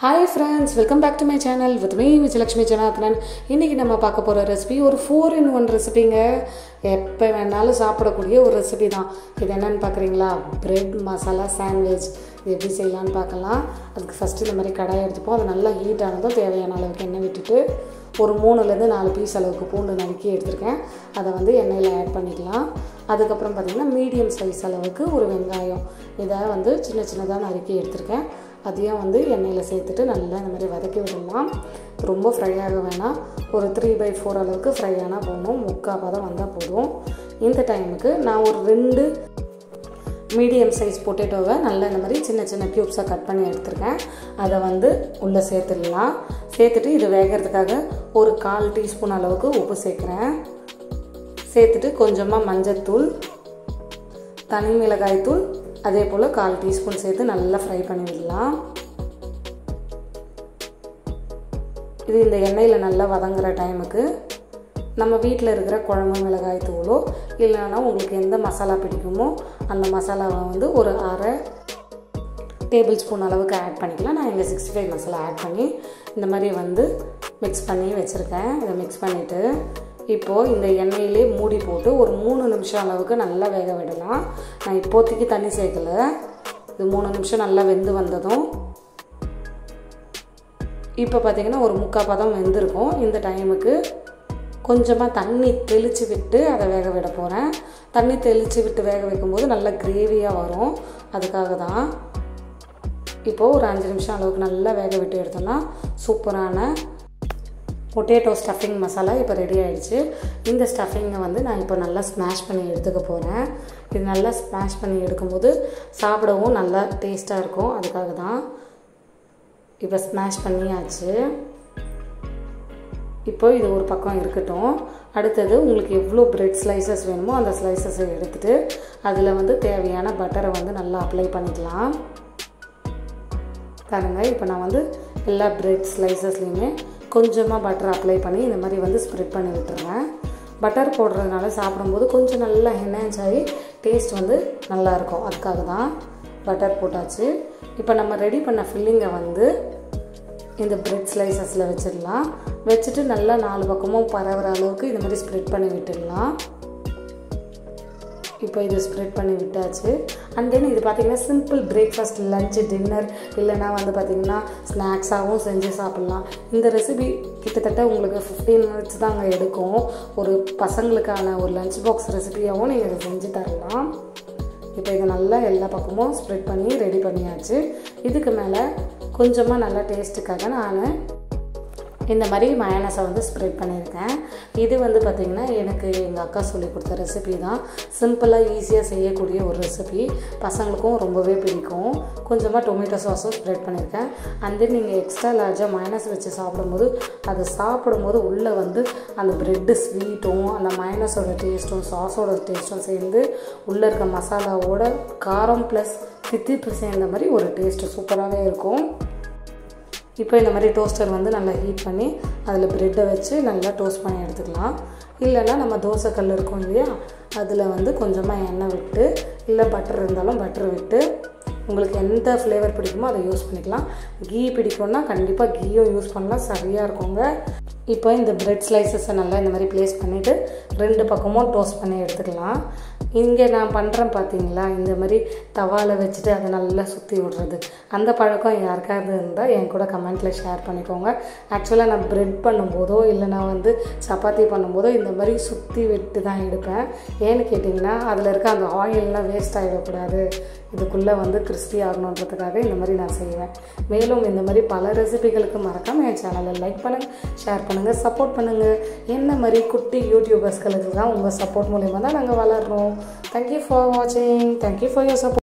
Hi friends, welcome back to my channel with me Vijayalakshmi Janathanan. இன்னைக்கு நம்ம பார்க்க போற ரெசிபி ஒரு 4-in-1 ரெசிபிங்க. எப்ப வேணாலும் சாப்பிடக்கூடிய ஒரு ரெசிபி தான். இது என்னன்னு பார்க்கறீங்களா? Bread masala sandwich. இது எப்படி செய்யலாம்னு பார்க்கலாம். அதுக்கு ஃபர்ஸ்ட் இந்த மாதிரி கடாய் எடுத்துப்போம். அது நல்லா ஹீட் ஆனதும் தேவையான அளவுக்கு எண்ணெய் விட்டுட்டு ஒரு 3 ல இருந்து 4 பீஸ் அளவுக்கு பூண்டு நறுக்கி எடுத்துர்க்கேன். அதை எண்ணெயில ஆட் பண்ணிக்கலாம். அதுக்கு அப்புறம் பாத்தீங்கன்னா மீடியம் சைஸ் அளவுக்கு ஒரு வெங்காயம். இத சின்ன சின்னதா நறுக்கி எடுத்துர்க்கேன். அதையும் எண்ணெயில சேர்த்துட்டு நல்லா இந்த மாதிரி வதக்கி விடலாம். ரொம்ப ஃப்ரை ஆக வேணாம். ஒரு 3/4 அளவுக்கு ஃப்ரை ஆனா போதும். முக்கால் பதம் வந்தா போதும். இந்த டைமுக்கு நான் ஒரு 2 மீடியம் சைஸ் பொட்டேட்டோவை நல்லா இந்த மாதிரி சின்ன சின்ன கியூப்ஸா கட் பண்ணி எடுத்துர்க்கேன். அதை உள்ள சேர்த்துடலாம். சேர்த்துட்டு இது வேகிறதுக்காக ஒரு 1/4 டீஸ்பூன் அளவுக்கு உப்பு சேர்க்கிறேன். சேர்த்துட்டு கொஞ்சமா மஞ்சள் தூள், தனி மிளகாய் தூள், அதே போல 1/4 டீஸ்பூன் சேர்த்து நல்லா ஃப்ரை பண்ணி விடலாம். இது இந்த எண்ணெயில நல்லா வதங்குற டைமுக்கு நம்ம வீட்ல இருக்கிற குழம்பு மிளகாய் தூளோ இல்லனா உங்களுக்கு எந்த மசாலா பிடிக்குமோ அந்த மசாலாவை ஒரு 1/2 டேபிள் ஸ்பூன் அளவுக்கு ஆட் பண்ணிக்கலாம். நான் இங்க 65 மசாலா ஆட் பண்ணி இந்த மாதிரி மிக்ஸ் பண்ணி வச்சிருக்கேன். இத மிக்ஸ் பண்ணிட்டு இப்போ இந்த எண்ணெயிலே மூடி போட்டு ஒரு 3 நிமிஷம் அளவுக்கு நல்லா வேக விடலாம். நான் இப்போதைக்கு தண்ணி சேர்க்கல. இது 3 நிமிஷம் நல்லா வெந்து வந்ததும் இப்போ பாத்தீங்கன்னா ஒரு முக்கால் பதம் வெந்திருக்கும். இந்த டைமுக்கு கொஞ்சமா தண்ணி தெளிச்சு விட்டு அதை வேக விட போறேன். தண்ணி தெளிச்சு விட்டு வேக வைக்கும்போது நல்ல கிரேவியா வரும். அதுக்காக தான் இப்போ ஒரு 5 நிமிஷம் அளவுக்கு நல்லா வேக விட்டு எடுத்தோம்னா சூப்பரான பொட்டேட்டோ ஸ்டஃபிங் மசாலா இப்போ ரெடி ஆயிடுச்சு. இந்த ஸ்டஃபிங்கை நான் இப்போ நல்லா ஸ்மாஷ் பண்ணி எடுத்துக்க போறேன். இது நல்லா ஸ்மாஷ் பண்ணி எடுக்கும்போது சாப்பிடவும் நல்லா டேஸ்டா இருக்கும். அதுக்காக தான் இப்போ ஸ்மாஷ் பண்ணியாச்சு. இப்போ இது ஒரு பக்கம் இருக்கட்டும். அடுத்தது உங்களுக்கு எவ்வளோ பிரெட் ஸ்லைசஸ் வேணுமோ அந்த ஸ்லைசஸை எடுத்துட்டு அதில் தேவையான பட்டரை நல்லா அப்ளை பண்ணிக்கலாம். பாருங்க, இப்போ நான் எல்லா பிரெட் ஸ்லைசஸ்லையுமே கொஞ்சமாக பட்டர் அப்ளை பண்ணி இந்த மாதிரி ஸ்ப்ரெட் பண்ணி விட்டுருவேன். பட்டர் போடுறதுனால சாப்பிடும்போது கொஞ்சம் நல்லா என்ஹான்ஸ் ஆகி டேஸ்ட் நல்லாயிருக்கும். அதுக்காக தான் பட்டர் போட்டாச்சு. இப்போ நம்ம ரெடி பண்ண ஃபில்லிங்கை இந்த பிரெட் ஸ்லைசஸில் வச்சிடலாம். வச்சுட்டு நல்லா 4 பக்கமும் பரவுற அளவுக்கு இந்த மாதிரி ஸ்ப்ரெட் பண்ணி விட்டுடலாம். இப்போ இது ஸ்ப்ரெட் பண்ணி விட்டாச்சு. அண்ட் தென் இது பார்த்தீங்கன்னா சிம்பிள் பிரேக்ஃபாஸ்ட், லஞ்ச், டின்னர் இல்லைனா பார்த்தீங்கன்னா ஸ்நாக்ஸாகவும் செஞ்சு சாப்பிட்லாம். இந்த ரெசிபி கிட்டத்தட்ட உங்களுக்கு 15 மினிட்ஸ் தாங்க எடுக்கும். ஒரு பசங்களுக்கான ஒரு லஞ்ச் பாக்ஸ் ரெசிபியாகவும் நீங்கள் இதை செஞ்சு தரலாம். இப்போ இதை நல்லா எல்லா பக்கமும் ஸ்ப்ரெட் பண்ணி ரெடி பண்ணியாச்சு. இதுக்கு மேலே கொஞ்சமாக நல்லா டேஸ்ட்டுக்காக நான் இந்த மாதிரி மயோனைஸை ஸ்ப்ரெட் பண்ணியிருக்கேன். இது பார்த்திங்கன்னா எனக்கு எங்கள் அக்கா சொல்லி கொடுத்த ரெசிபி தான். சிம்பிளாக ஈஸியாக செய்யக்கூடிய ஒரு ரெசிபி. பசங்களுக்கும் ரொம்பவே பிடிக்கும். கொஞ்சமாக டொமேட்டோ சாஸும் ஸ்ப்ரெட் பண்ணியிருக்கேன். அண்ட் தென் நீங்கள் எக்ஸ்ட்ரா லார்ஜாக மயோனைஸ் வச்சு சாப்பிடும்போது அது சாப்பிடும்போது உள்ளே அந்த ப்ரெட்டு ஸ்வீட்டும் அந்த மயோனைஸோட டேஸ்ட்டும் சாஸோட டேஸ்ட்டும் சேர்ந்து உள்ளே இருக்க மசாலாவோட காரம் ப்ளஸ் தித்திப்பு சேர்ந்த மாதிரி ஒரு டேஸ்ட்டு சூப்பராகவே இருக்கும். இப்போ இந்த மாதிரி டோஸ்டர் நல்லா ஹீட் பண்ணி அதில் ப்ரெட்டை வச்சு நல்லா டோஸ்ட் பண்ணி எடுத்துக்கலாம். இல்லைன்னா நம்ம தோசை கல் இருக்கும் இல்லையா, அதில் கொஞ்சமாக எண்ணெய் விட்டு இல்லை பட்டர் இருந்தாலும் பட்டர் விட்டு உங்களுக்கு எந்த ஃப்ளேவர் பிடிக்குமோ அதை யூஸ் பண்ணிக்கலாம். கீ பிடிக்கும்னா கண்டிப்பாக கீயும் யூஸ் பண்ணலாம், சரியாக இருக்குங்க. இப்போ இந்த பிரெட் ஸ்லைசஸை நல்லா இந்த மாதிரி ப்ளேஸ் பண்ணிவிட்டு 2 பக்கமும் டோஸ்ட் பண்ணி எடுத்துக்கலாம். இங்கே நான் பண்ணுறேன் பார்த்தீங்களா, இந்த மாதிரி தவாவில் வச்சுட்டு அதை நல்லா சுற்றி விடுறது. அந்த பழக்கம் யாருக்காவது இருந்தால் என் கூட கமெண்ட்டில் ஷேர் பண்ணிக்கோங்க. ஆக்சுவலாக நான் ப்ரெட் பண்ணும்போதோ இல்லை நான் சப்பாத்தி பண்ணும்போதோ இந்த மாதிரி சுற்றி விட்டு தான் எடுப்பேன். ஏன்னு கேட்டிங்கன்னா அதில் இருக்க அந்த ஆயிலெலாம் வேஸ்ட் ஆகிடக்கூடாது, இதுக்குள்ளே கிறிஸ்பி ஆகணுன்றதுக்காக இந்த மாதிரி நான் செய்வேன். மேலும் இந்த மாதிரி பல ரெசிபிகளுக்கு மறக்காமல் என் சேனலை லைக் பண்ணுங்கள், ஷேர் பண்ணுங்கள், சப்போர்ட் பண்ணுங்கள். என்ன மாதிரி குட்டி யூடியூபர்ஸ்களுக்கு தான் உங்கள் சப்போர்ட் மூலிமா தான் நாங்கள் வளர்கிறோம். Thank you for watching. Thank you for your support.